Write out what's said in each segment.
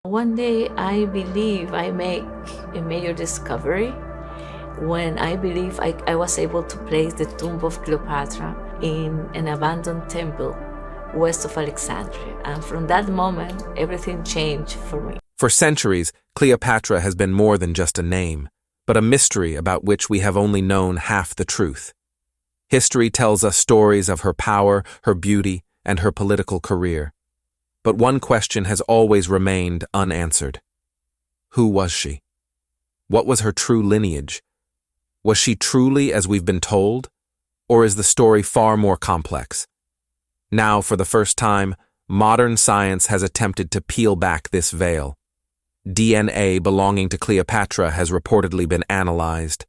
One day I believe I make a major discovery when I believe I was able to place the tomb of Cleopatra in an abandoned temple west of Alexandria. And from that moment, everything changed for me. For centuries, Cleopatra has been more than just a name, but a mystery about which we have only known half the truth. History tells us stories of her power, her beauty, and her political career. But one question has always remained unanswered. Who was she? What was her true lineage? Was she truly as we've been told? Or is the story far more complex? Now, for the first time, modern science has attempted to peel back this veil. DNA belonging to Cleopatra has reportedly been analyzed,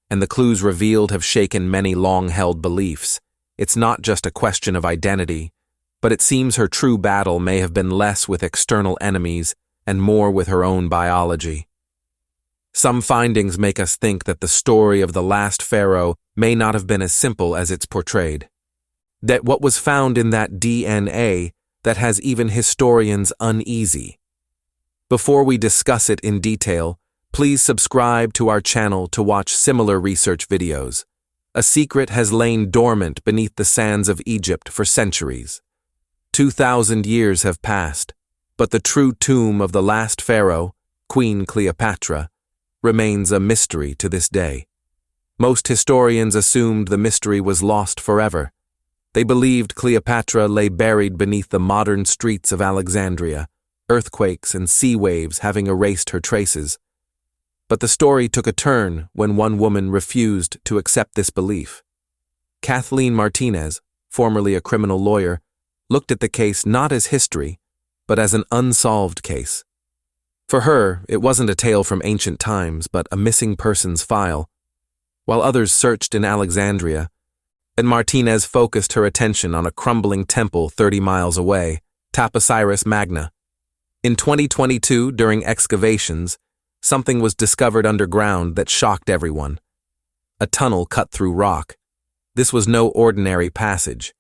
and the clues revealed have shaken many long-held beliefs. It's not just a question of identity, but it seems her true battle may have been less with external enemies and more with her own biology. Some findings make us think that the story of the last pharaoh may not have been as simple as it's portrayed. That what was found in that DNA that has even historians uneasy. Before we discuss it in detail, please subscribe to our channel to watch similar research videos. A secret has lain dormant beneath the sands of Egypt for centuries. 2,000 years have passed, but the true tomb of the last pharaoh, Queen Cleopatra, remains a mystery to this day. Most historians assumed the mystery was lost forever. They believed Cleopatra lay buried beneath the modern streets of Alexandria, earthquakes and sea waves having erased her traces. But the story took a turn when one woman refused to accept this belief. Kathleen Martinez, formerly a criminal lawyer, looked at the case not as history, but as an unsolved case. For her, it wasn't a tale from ancient times, but a missing persons file. While others searched in Alexandria, and Martinez focused her attention on a crumbling temple 30 miles away, Taposiris Magna. In 2022, during excavations, something was discovered underground that shocked everyone. A tunnel cut through rock. This was no ordinary passage.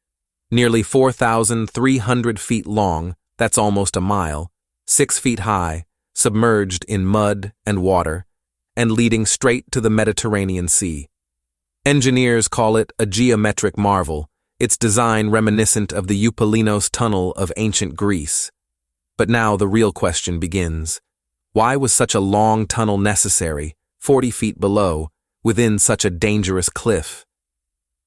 Nearly 4,300 feet long, that's almost a mile, 6 feet high, submerged in mud and water, and leading straight to the Mediterranean Sea. Engineers call it a geometric marvel, its design reminiscent of the Eupalinos tunnel of ancient Greece. But now the real question begins. Why was such a long tunnel necessary, 40 feet below, within such a dangerous cliff?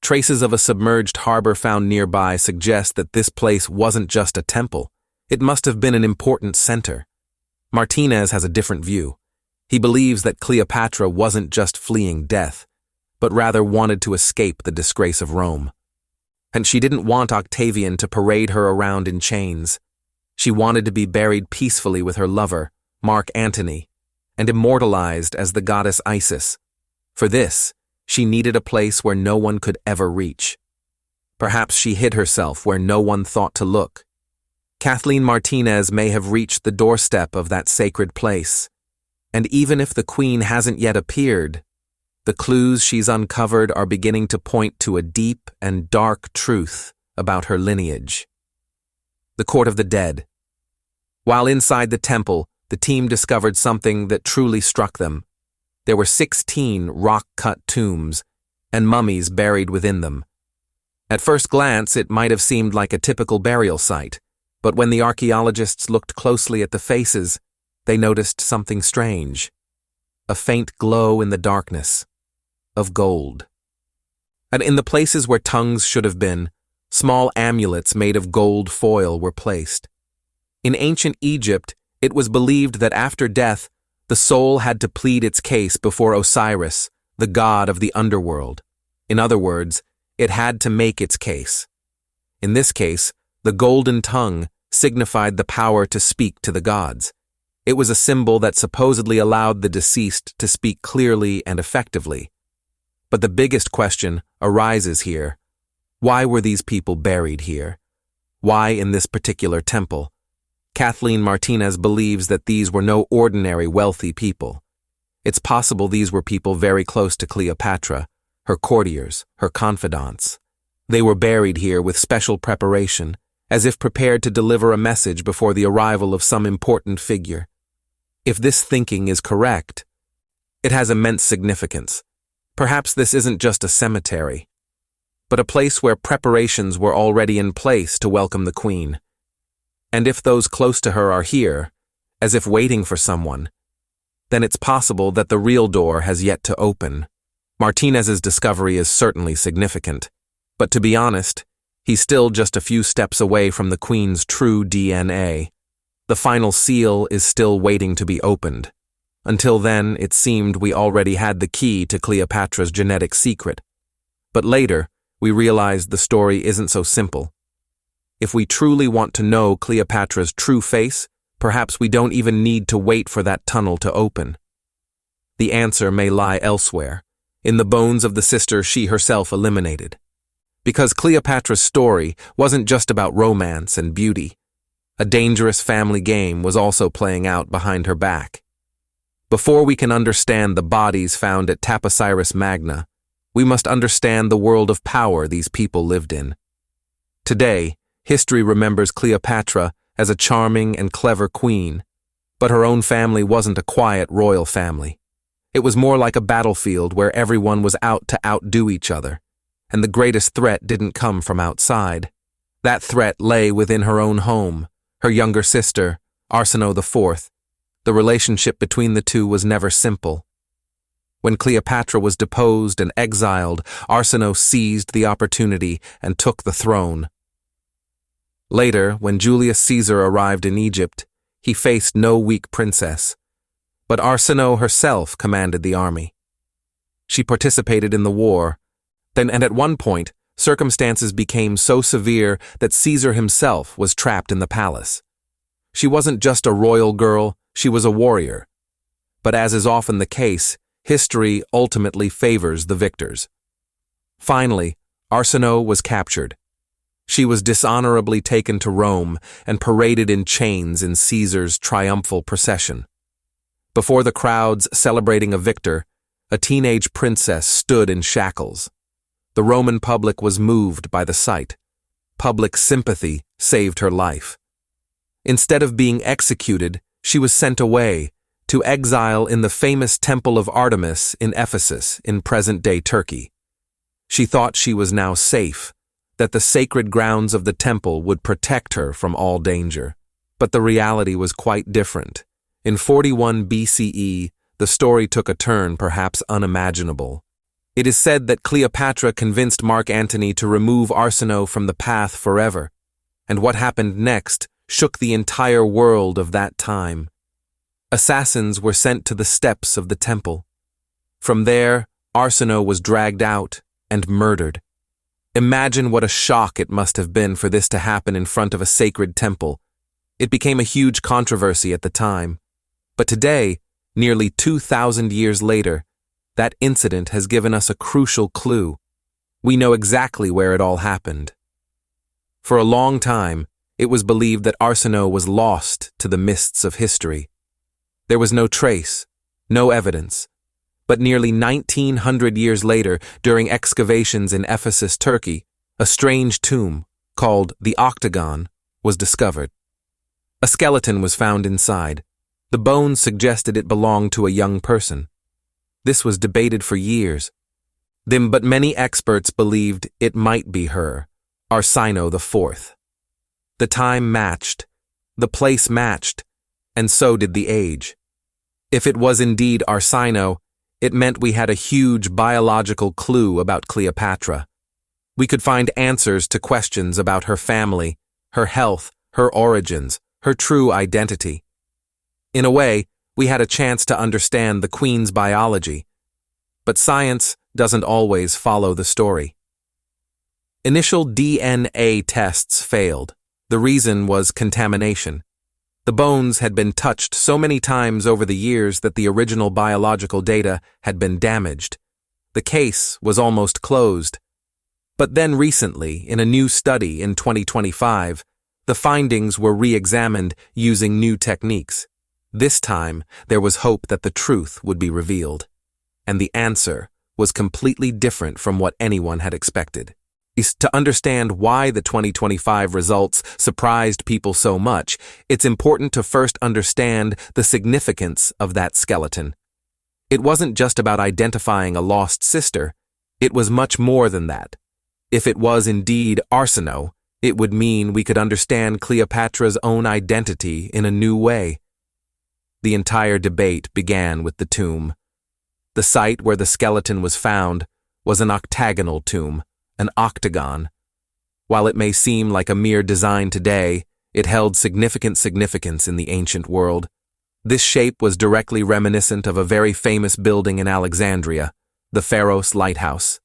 Traces of a submerged harbor found nearby suggest that this place wasn't just a temple. It must have been an important center. Martinez has a different view. He believes that Cleopatra wasn't just fleeing death, but rather wanted to escape the disgrace of Rome. And she didn't want Octavian to parade her around in chains. She wanted to be buried peacefully with her lover, Mark Antony, and immortalized as the goddess Isis. For this, she needed a place where no one could ever reach. Perhaps she hid herself where no one thought to look. Kathleen Martinez may have reached the doorstep of that sacred place. And even if the queen hasn't yet appeared, the clues she's uncovered are beginning to point to a deep and dark truth about her lineage. The Court of the Dead. While inside the temple, the team discovered something that truly struck them. There were 16 rock-cut tombs, and mummies buried within them. At first glance, it might have seemed like a typical burial site, but when the archaeologists looked closely at the faces, they noticed something strange. A faint glow in the darkness, of gold. And in the places where tongues should have been, small amulets made of gold foil were placed. In ancient Egypt, it was believed that after death, the soul had to plead its case before Osiris, the god of the underworld. In other words, it had to make its case. In this case, the golden tongue signified the power to speak to the gods. It was a symbol that supposedly allowed the deceased to speak clearly and effectively. But the biggest question arises here. Why were these people buried here? Why in this particular temple? Kathleen Martinez believes that these were no ordinary wealthy people. It's possible these were people very close to Cleopatra, her courtiers, her confidants. They were buried here with special preparation, as if prepared to deliver a message before the arrival of some important figure. If this thinking is correct, it has immense significance. Perhaps this isn't just a cemetery, but a place where preparations were already in place to welcome the queen. And if those close to her are here, as if waiting for someone, then it's possible that the real door has yet to open. Martinez's discovery is certainly significant, but to be honest, he's still just a few steps away from the queen's true DNA. The final seal is still waiting to be opened. Until then, it seemed we already had the key to Cleopatra's genetic secret. But later, we realized the story isn't so simple. If we truly want to know Cleopatra's true face, perhaps we don't even need to wait for that tunnel to open. The answer may lie elsewhere, in the bones of the sister she herself eliminated. Because Cleopatra's story wasn't just about romance and beauty. A dangerous family game was also playing out behind her back. Before we can understand the bodies found at Taposiris Magna, we must understand the world of power these people lived in. Today, history remembers Cleopatra as a charming and clever queen, but her own family wasn't a quiet royal family. It was more like a battlefield where everyone was out to outdo each other, and the greatest threat didn't come from outside. That threat lay within her own home, her younger sister, Arsinoe IV. The relationship between the two was never simple. When Cleopatra was deposed and exiled, Arsinoe seized the opportunity and took the throne. Later, when Julius Caesar arrived in Egypt, he faced no weak princess, but Arsinoe herself commanded the army. She participated in the war, and at one point, circumstances became so severe that Caesar himself was trapped in the palace. She wasn't just a royal girl, she was a warrior. But as is often the case, history ultimately favors the victors. Finally, Arsinoe was captured. She was dishonorably taken to Rome and paraded in chains in Caesar's triumphal procession. Before the crowds celebrating a victor, a teenage princess stood in shackles. The Roman public was moved by the sight. Public sympathy saved her life. Instead of being executed, she was sent away to exile in the famous Temple of Artemis in Ephesus in present-day Turkey. She thought she was now safe, that the sacred grounds of the temple would protect her from all danger. But the reality was quite different. In 41 BCE, the story took a turn perhaps unimaginable. It is said that Cleopatra convinced Mark Antony to remove Arsinoe from the path forever, and what happened next shook the entire world of that time. Assassins were sent to the steps of the temple. From there, Arsinoe was dragged out and murdered. Imagine what a shock it must have been for this to happen in front of a sacred temple. It became a huge controversy at the time. But today, nearly 2,000 years later, that incident has given us a crucial clue. We know exactly where it all happened. For a long time, it was believed that Arsinoe was lost to the mists of history. There was no trace, no evidence. But nearly 1,900 years later, during excavations in Ephesus, Turkey, a strange tomb, called the Octagon, was discovered. A skeleton was found inside. The bones suggested it belonged to a young person. This was debated for years. But many experts believed it might be her, Arsinoe IV. The time matched, the place matched, and so did the age. If it was indeed Arsinoe, it meant we had a huge biological clue about Cleopatra. We could find answers to questions about her family, her health, her origins, her true identity. In a way, we had a chance to understand the Queen's biology. But science doesn't always follow the story. Initial DNA tests failed. The reason was contamination. The bones had been touched so many times over the years that the original biological data had been damaged. The case was almost closed. But then recently, in a new study in 2025, the findings were re-examined using new techniques. This time, there was hope that the truth would be revealed. And the answer was completely different from what anyone had expected. To understand why the 2025 results surprised people so much, it's important to first understand the significance of that skeleton. It wasn't just about identifying a lost sister, it was much more than that. If it was indeed Arsinoe, it would mean we could understand Cleopatra's own identity in a new way. The entire debate began with the tomb. The site where the skeleton was found was an octagonal tomb, an octagon. While it may seem like a mere design today, it held significant significance in the ancient world. This shape was directly reminiscent of a very famous building in Alexandria, the Pharos Lighthouse.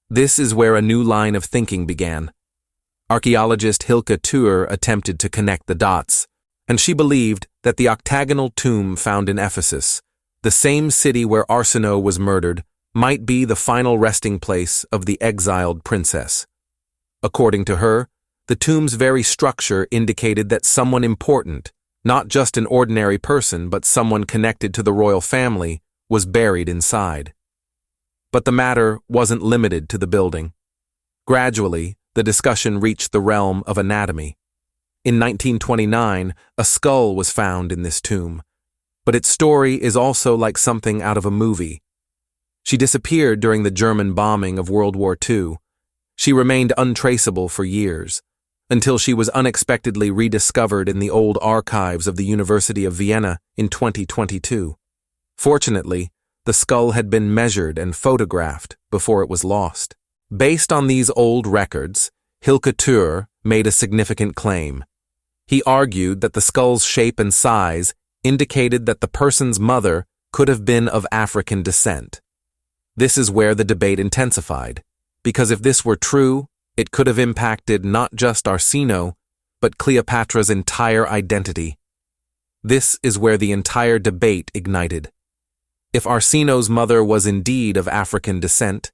This is where a new line of thinking began. Archaeologist Hilke Tuer attempted to connect the dots, and she believed that the octagonal tomb found in Ephesus, the same city where Arsinoe was murdered, might be the final resting place of the exiled princess. According to her, the tomb's very structure indicated that someone important, not just an ordinary person but someone connected to the royal family, was buried inside. But the matter wasn't limited to the building. Gradually, the discussion reached the realm of anatomy. In 1929, a skull was found in this tomb, but its story is also like something out of a movie. She disappeared during the German bombing of World War II. She remained untraceable for years, until she was unexpectedly rediscovered in the old archives of the University of Vienna in 2022. Fortunately, the skull had been measured and photographed before it was lost. Based on these old records, Hilke Tuer made a significant claim. He argued that the skull's shape and size indicated that the person's mother could have been of African descent. This is where the debate intensified, because if this were true, it could have impacted not just Arsinoe, but Cleopatra's entire identity. This is where the entire debate ignited. If Arsinoe's mother was indeed of African descent,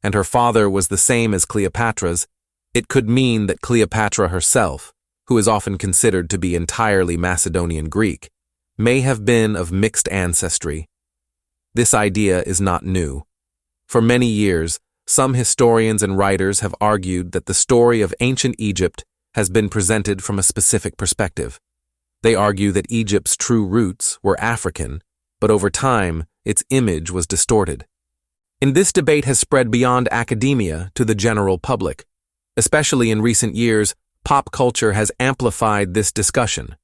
and her father was the same as Cleopatra's, it could mean that Cleopatra herself, who is often considered to be entirely Macedonian Greek, may have been of mixed ancestry. This idea is not new. For many years, some historians and writers have argued that the story of ancient Egypt has been presented from a specific perspective. They argue that Egypt's true roots were African, but over time, its image was distorted. And this debate has spread beyond academia to the general public. Especially in recent years, pop culture has amplified this discussion.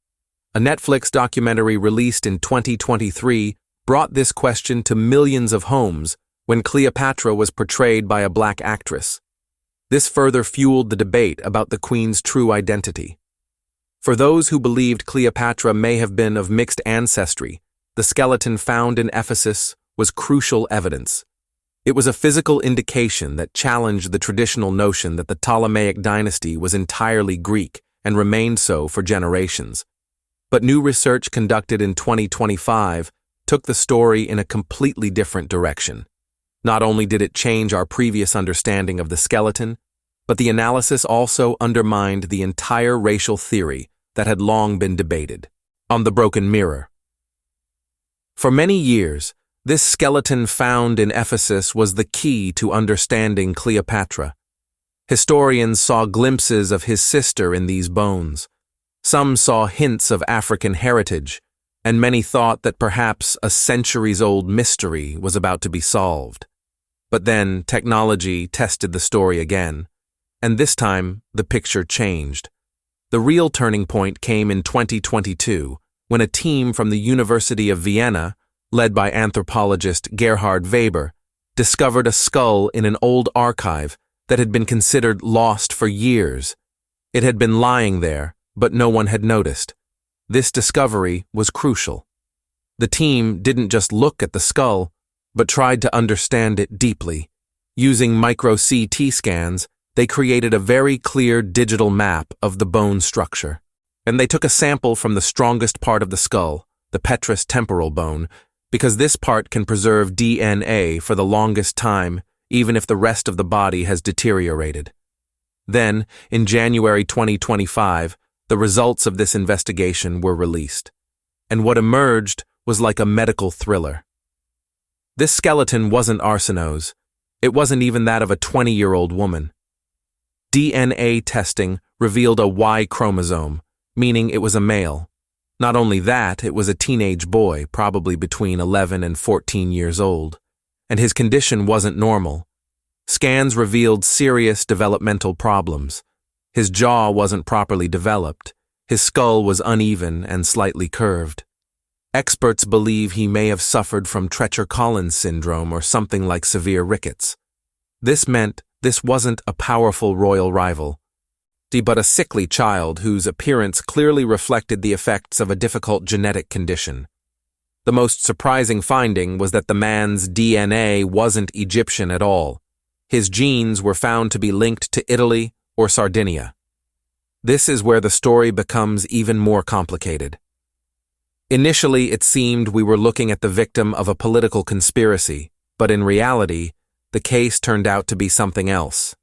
A Netflix documentary released in 2023 brought this question to millions of homes when Cleopatra was portrayed by a black actress. This further fueled the debate about the queen's true identity. For those who believed Cleopatra may have been of mixed ancestry, the skeleton found in Ephesus was crucial evidence. It was a physical indication that challenged the traditional notion that the Ptolemaic dynasty was entirely Greek and remained so for generations. But new research conducted in 2025 took the story in a completely different direction. Not only did it change our previous understanding of the skeleton, but the analysis also undermined the entire racial theory that had long been debated. On the broken mirror. For many years, this skeleton found in Ephesus was the key to understanding Cleopatra. Historians saw glimpses of his sister in these bones. Some saw hints of African heritage, and many thought that perhaps a centuries-old mystery was about to be solved. But then technology tested the story again, and this time the picture changed. The real turning point came in 2022, when a team from the University of Vienna, led by anthropologist Gerhard Weber, discovered a skull in an old archive that had been considered lost for years. It had been lying there, but no one had noticed. This discovery was crucial. The team didn't just look at the skull, but tried to understand it deeply. Using micro-CT scans, they created a very clear digital map of the bone structure. And they took a sample from the strongest part of the skull, the petrous temporal bone, because this part can preserve DNA for the longest time, even if the rest of the body has deteriorated. Then, in January 2025, the results of this investigation were released. And what emerged was like a medical thriller. This skeleton wasn't Arsinoe's. It wasn't even that of a 20-year-old woman. DNA testing revealed a Y chromosome, meaning it was a male. Not only that, it was a teenage boy, probably between 11 and 14 years old, and his condition wasn't normal. Scans revealed serious developmental problems. His jaw wasn't properly developed. His skull was uneven and slightly curved. Experts believe he may have suffered from Treacher-Collins syndrome or something like severe rickets. This meant this wasn't a powerful royal rival, but a sickly child whose appearance clearly reflected the effects of a difficult genetic condition. The most surprising finding was that the man's DNA wasn't Egyptian at all. His genes were found to be linked to Italy or Sardinia. This is where the story becomes even more complicated. Initially, it seemed we were looking at the victim of a political conspiracy, but in reality, the case turned out to be something else,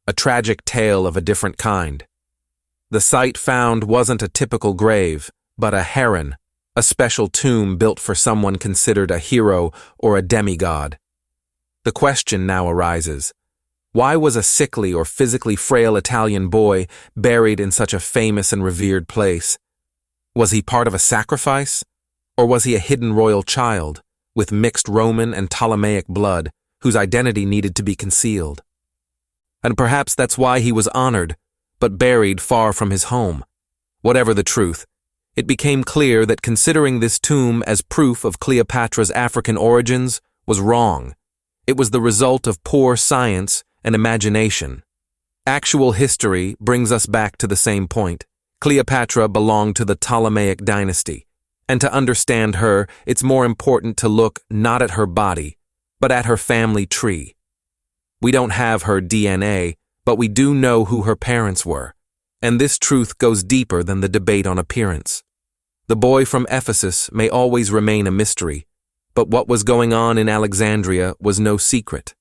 a tragic tale of a different kind. The site found wasn't a typical grave, but a heron, a special tomb built for someone considered a hero or a demigod. The question now arises, why was a sickly or physically frail Italian boy buried in such a famous and revered place? Was he part of a sacrifice? Or was he a hidden royal child, with mixed Roman and Ptolemaic blood, whose identity needed to be concealed? And perhaps that's why he was honored, but buried far from his home. Whatever the truth, it became clear that considering this tomb as proof of Cleopatra's African origins was wrong. It was the result of poor science and imagination. Actual history brings us back to the same point. Cleopatra belonged to the Ptolemaic dynasty, and to understand her, it's more important to look not at her body, but at her family tree. We don't have her DNA, but we do know who her parents were, and this truth goes deeper than the debate on appearance. The boy from Ephesus may always remain a mystery, but what was going on in Alexandria was no secret.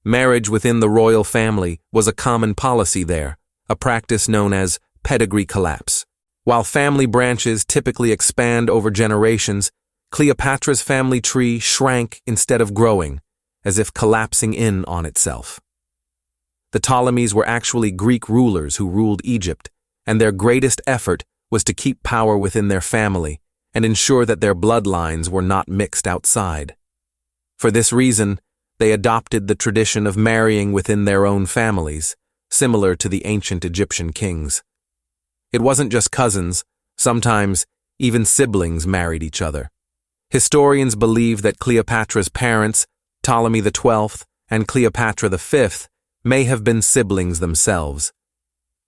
Marriage within the royal family was a common policy there, a practice known as pedigree collapse. While family branches typically expand over generations, Cleopatra's family tree shrank instead of growing, as if collapsing in on itself. The Ptolemies were actually Greek rulers who ruled Egypt, and their greatest effort was to keep power within their family and ensure that their bloodlines were not mixed outside. For this reason, they adopted the tradition of marrying within their own families, similar to the ancient Egyptian kings. It wasn't just cousins, sometimes even siblings married each other. Historians believe that Cleopatra's parents, Ptolemy XII and Cleopatra V, may have been siblings themselves.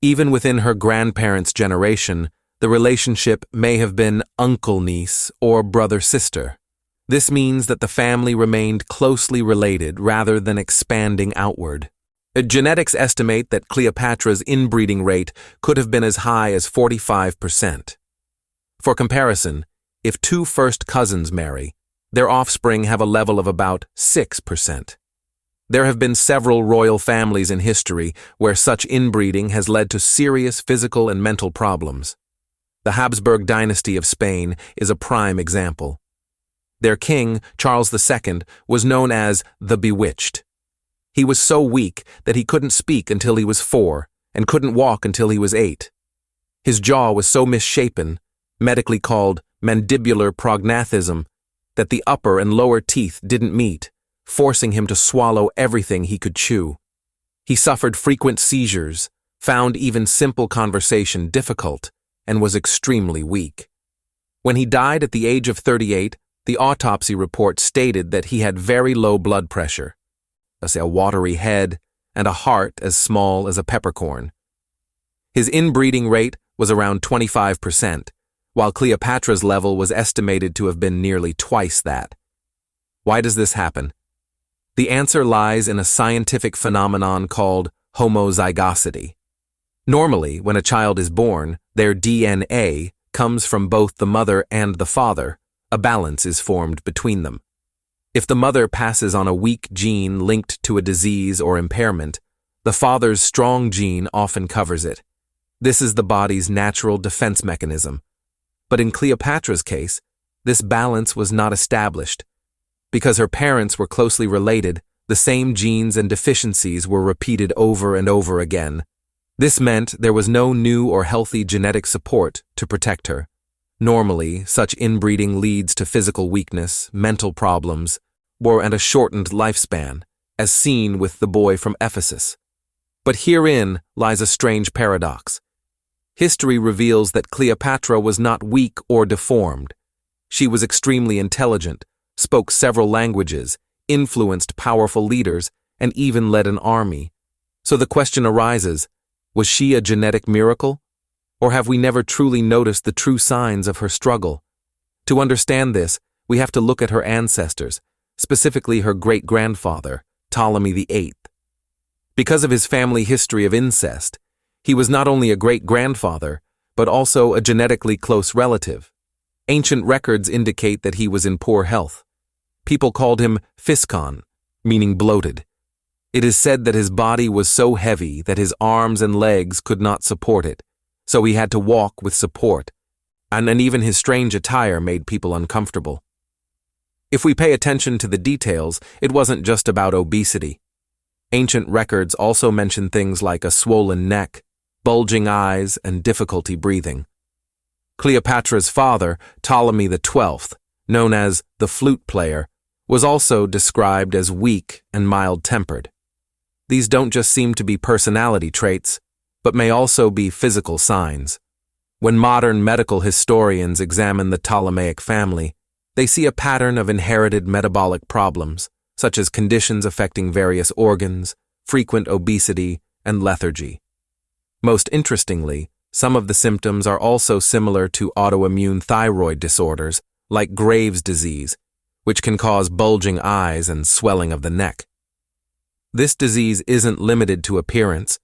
Even within her grandparents' generation, the relationship may have been uncle-niece or brother-sister. This means that the family remained closely related rather than expanding outward. Genetics estimate that Cleopatra's inbreeding rate could have been as high as 45%. For comparison, if two first cousins marry, their offspring have a level of about 6%. There have been several royal families in history where such inbreeding has led to serious physical and mental problems. The Habsburg Dynasty of Spain is a prime example. Their king, Charles II, was known as the Bewitched. He was so weak that he couldn't speak until he was 4 and couldn't walk until he was 8. His jaw was so misshapen, medically called mandibular prognathism, that the upper and lower teeth didn't meet, forcing him to swallow everything he could chew. He suffered frequent seizures, found even simple conversation difficult, and was extremely weak. When he died at the age of 38, the autopsy report stated that he had very low blood pressure, a watery head, and a heart as small as a peppercorn. His inbreeding rate was around 25%, while Cleopatra's level was estimated to have been nearly twice that. Why does this happen? The answer lies in a scientific phenomenon called homozygosity. Normally, when a child is born, their DNA comes from both the mother and the father. A balance is formed between them. If the mother passes on a weak gene linked to a disease or impairment, the father's strong gene often covers it. This is the body's natural defense mechanism. But in Cleopatra's case, this balance was not established. Because her parents were closely related, The same genes and deficiencies were repeated over and over again. This meant there was no new or healthy genetic support to protect her. Normally, such inbreeding leads to physical weakness, mental problems, and a shortened lifespan, as seen with the boy from Ephesus. But herein lies a strange paradox. History reveals that Cleopatra was not weak or deformed. She was extremely intelligent, spoke several languages, influenced powerful leaders, and even led an army. So the question arises, was she a genetic miracle? Or have we never truly noticed the true signs of her struggle? To understand this, we have to look at her ancestors, specifically her great-grandfather, Ptolemy VIII. Because of his family history of incest, he was not only a great-grandfather, but also a genetically close relative. Ancient records indicate that he was in poor health. People called him Physcon, meaning bloated. It is said that his body was so heavy that his arms and legs could not support it, so he had to walk with support, and even his strange attire made people uncomfortable. If we pay attention to the details, it wasn't just about obesity. Ancient records also mention things like a swollen neck, bulging eyes, and difficulty breathing. Cleopatra's father, Ptolemy XII, known as the flute player, was also described as weak and mild-tempered. These don't just seem to be personality traits, but may also be physical signs. When modern medical historians examine the Ptolemaic family, they see a pattern of inherited metabolic problems, such as conditions affecting various organs, frequent obesity, and lethargy. Most interestingly, some of the symptoms are also similar to autoimmune thyroid disorders, like Graves' disease, which can cause bulging eyes and swelling of the neck. This disease isn't limited to appearance,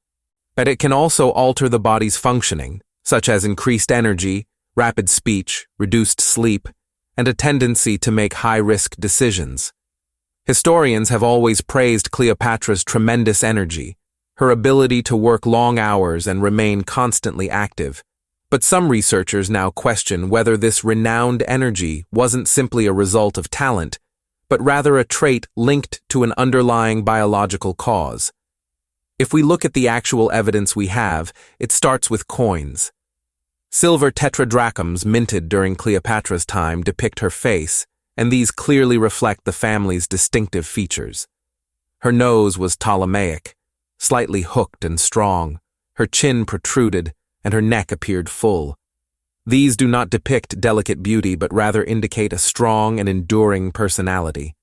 but it can also alter the body's functioning, such as increased energy, rapid speech, reduced sleep, and a tendency to make high-risk decisions. Historians have always praised Cleopatra's tremendous energy, her ability to work long hours and remain constantly active. But some researchers now question whether this renowned energy wasn't simply a result of talent, but rather a trait linked to an underlying biological cause. If we look at the actual evidence we have, it starts with coins. Silver tetradrachms minted during Cleopatra's time depict her face, and these clearly reflect the family's distinctive features. Her nose was Ptolemaic, slightly hooked and strong, her chin protruded, and her neck appeared full. These do not depict delicate beauty but rather indicate a strong and enduring personality.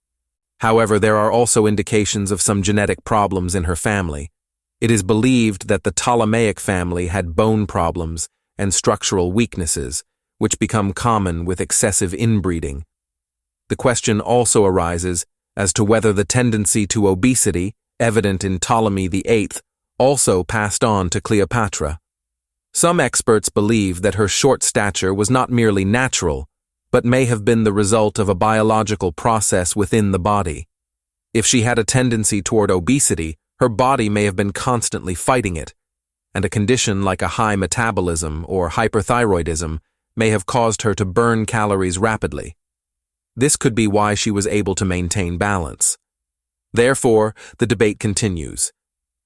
However, there are also indications of some genetic problems in her family. It is believed that the Ptolemaic family had bone problems and structural weaknesses, which become common with excessive inbreeding. The question also arises as to whether the tendency to obesity, evident in Ptolemy VIII, also passed on to Cleopatra. Some experts believe that her short stature was not merely natural, but may have been the result of a biological process within the body. If she had a tendency toward obesity, her body may have been constantly fighting it, and a condition like a high metabolism or hyperthyroidism may have caused her to burn calories rapidly. This could be why she was able to maintain balance. Therefore, the debate continues.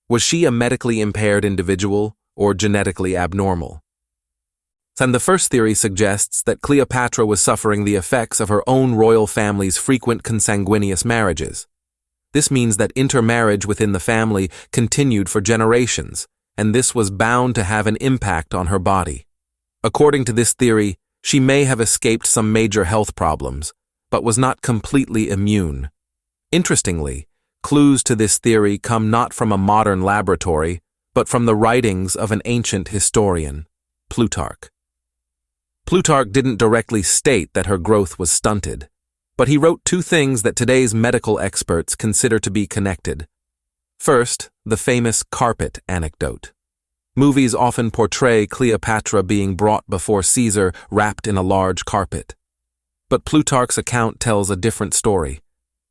Was she a medically impaired individual or genetically abnormal? And the first theory suggests that Cleopatra was suffering the effects of her own royal family's frequent consanguineous marriages. This means that intermarriage within the family continued for generations, and this was bound to have an impact on her body. According to this theory, she may have escaped some major health problems, but was not completely immune. Interestingly, clues to this theory come not from a modern laboratory, but from the writings of an ancient historian, Plutarch. Plutarch didn't directly state that her growth was stunted, but he wrote two things that today's medical experts consider to be connected. First, the famous carpet anecdote. Movies often portray Cleopatra being brought before Caesar wrapped in a large carpet. But Plutarch's account tells a different story.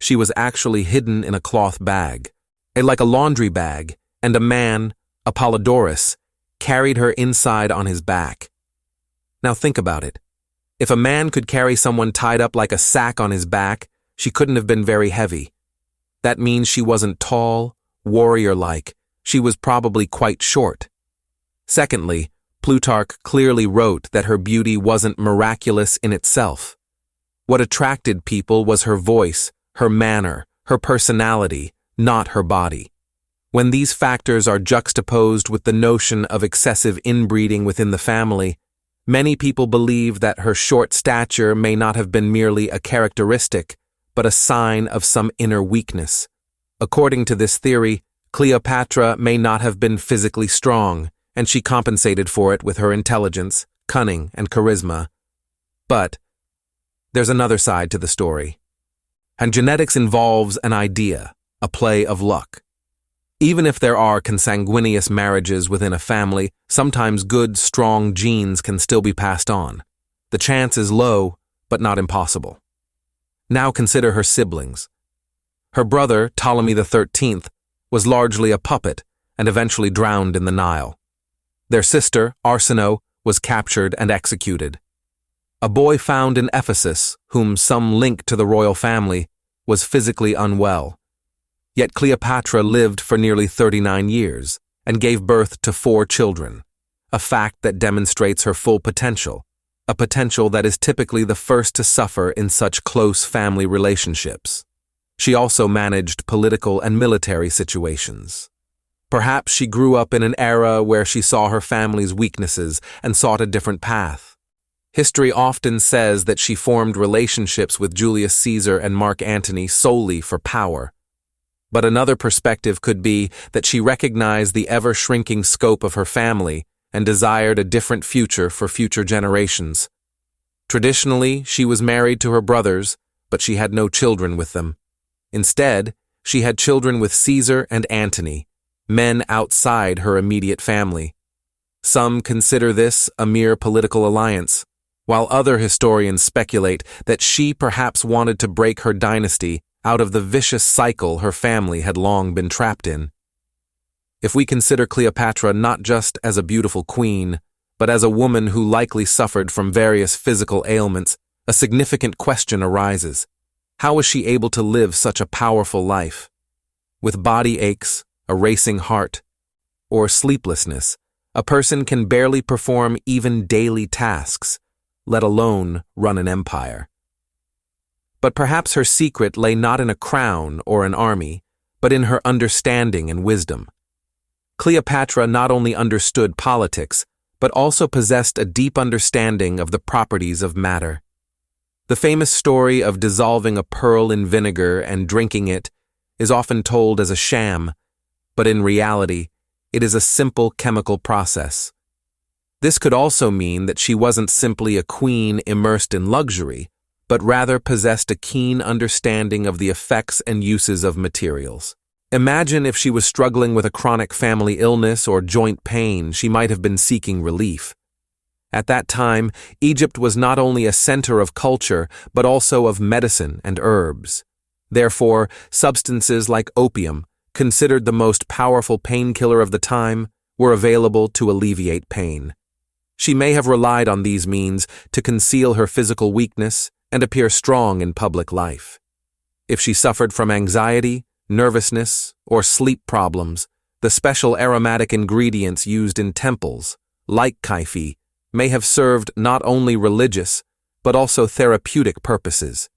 She was actually hidden in a cloth bag, like a laundry bag, and a man, Apollodorus, carried her inside on his back. Now think about it. If a man could carry someone tied up like a sack on his back, she couldn't have been very heavy. That means she wasn't tall, warrior-like. She was probably quite short. Secondly, Plutarch clearly wrote that her beauty wasn't miraculous in itself. What attracted people was her voice, her manner, her personality, not her body. When these factors are juxtaposed with the notion of excessive inbreeding within the family, many people believe that her short stature may not have been merely a characteristic, but a sign of some inner weakness. According to this theory, Cleopatra may not have been physically strong, and she compensated for it with her intelligence, cunning, and charisma. But there's another side to the story. And genetics involves an idea, a play of luck. Even if there are consanguineous marriages within a family, sometimes good, strong genes can still be passed on. The chance is low, but not impossible. Now consider her siblings. Her brother, Ptolemy XIII, was largely a puppet and eventually drowned in the Nile. Their sister, Arsinoe, was captured and executed. A boy found in Ephesus, whom some link to the royal family, was physically unwell. Yet Cleopatra lived for nearly 39 years and gave birth to 4 children, a fact that demonstrates her full potential, a potential that is typically the first to suffer in such close family relationships. She also managed political and military situations. Perhaps she grew up in an era where she saw her family's weaknesses and sought a different path. History often says that she formed relationships with Julius Caesar and Mark Antony solely for power. But another perspective could be that she recognized the ever-shrinking scope of her family and desired a different future for future generations. Traditionally, she was married to her brothers, but she had no children with them. Instead, she had children with Caesar and Antony, men outside her immediate family. Some consider this a mere political alliance, while other historians speculate that she perhaps wanted to break her dynasty out of the vicious cycle her family had long been trapped in. If we consider Cleopatra not just as a beautiful queen, but as a woman who likely suffered from various physical ailments, a significant question arises. How was she able to live such a powerful life? With body aches, a racing heart, or sleeplessness, a person can barely perform even daily tasks, let alone run an empire. But perhaps her secret lay not in a crown or an army, but in her understanding and wisdom. Cleopatra not only understood politics, but also possessed a deep understanding of the properties of matter. The famous story of dissolving a pearl in vinegar and drinking it is often told as a sham, but in reality, it is a simple chemical process. This could also mean that she wasn't simply a queen immersed in luxury, but rather possessed a keen understanding of the effects and uses of materials. Imagine if she was struggling with a chronic family illness or joint pain, she might have been seeking relief. At that time, Egypt was not only a center of culture, but also of medicine and herbs. Therefore, substances like opium, considered the most powerful painkiller of the time, were available to alleviate pain. She may have relied on these means to conceal her physical weakness and appear strong in public life. If she suffered from anxiety, nervousness, or sleep problems, the special aromatic ingredients used in temples, like kaifi, may have served not only religious, but also therapeutic purposes.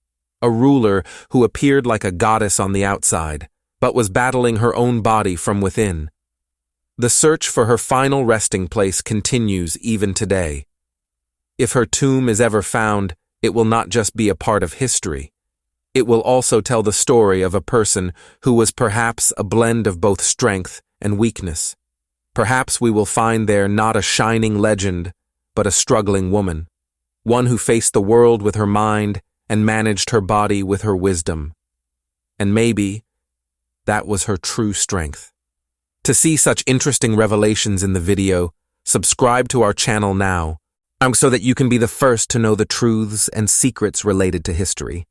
A ruler who appeared like a goddess on the outside, but was battling her own body from within. The search for her final resting place continues even today. If her tomb is ever found, it will not just be a part of history. It will also tell the story of a person who was perhaps a blend of both strength and weakness. Perhaps we will find there not a shining legend, but a struggling woman, one who faced the world with her mind and managed her body with her wisdom. And maybe that was her true strength. To see such interesting revelations in the video, subscribe to our channel now, so that you can be the first to know the truths and secrets related to history.